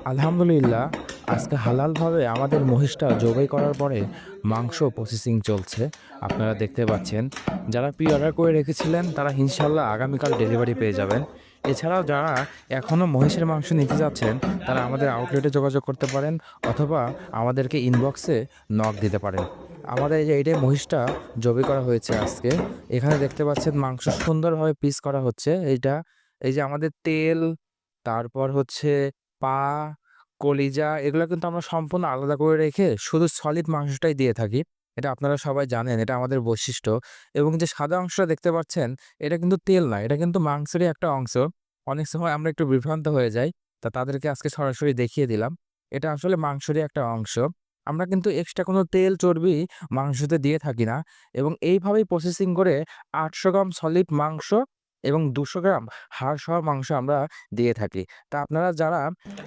আলহামদুলিল্লাহ, আজকে হালালভাবে আমাদের মহিষটা জবাই করার পরে মাংস প্রসেসিং চলছে। আপনারা দেখতে পাচ্ছেন। যারা প্রি-অর্ডার করে রেখেছিলেন তারা ইনশাআল্লাহ আগামীকাল ডেলিভারি পেয়ে যাবেন। এছাড়াও যারা এখনও মহিষের মাংস নিতে যাচ্ছেন তারা আমাদের আউটলেটে যোগাযোগ করতে পারেন অথবা আমাদেরকে ইনবক্সে নক দিতে পারেন। আমাদের এইটাই মহিষটা জবাই করা হয়েছে আজকে। এখানে দেখতে পাচ্ছেন মাংস সুন্দরভাবে পিস করা হচ্ছে। এই যে আমাদের তেল, তারপর হচ্ছে পা, কলিজা এগুলা কিন্তু আমরা সম্পূর্ণ আলাদা করে রেখে শুধু সলিড মাংসটাই দিয়ে থাকি। এটা আপনারা সবাই জানেন, এটা আমাদের বৈশিষ্ট্য। এবং যে সাদা অংশটা দেখতে পাচ্ছেন, এটা কিন্তু তেল না, এটা কিন্তু মাংসেরই একটা অংশ। অনেক সময় আমরা একটু বিভ্রান্ত হয়ে যাই। তাদেরকে আজকে সরাসরি দেখিয়ে দিলাম। এটা আসলে মাংসেরই একটা অংশ। আমরা কিন্তু এক্সট্রা কোনো তেল, চর্বি মাংসতে দিয়ে থাকি না এবং এইভাবেই প্রসেসিং করে ৮০০ গ্রাম সলিড মাংস এবং ২০০ গ্রাম হাড় সহ মাংস আমরা দিয়ে থাকি। তা আপনারা যারা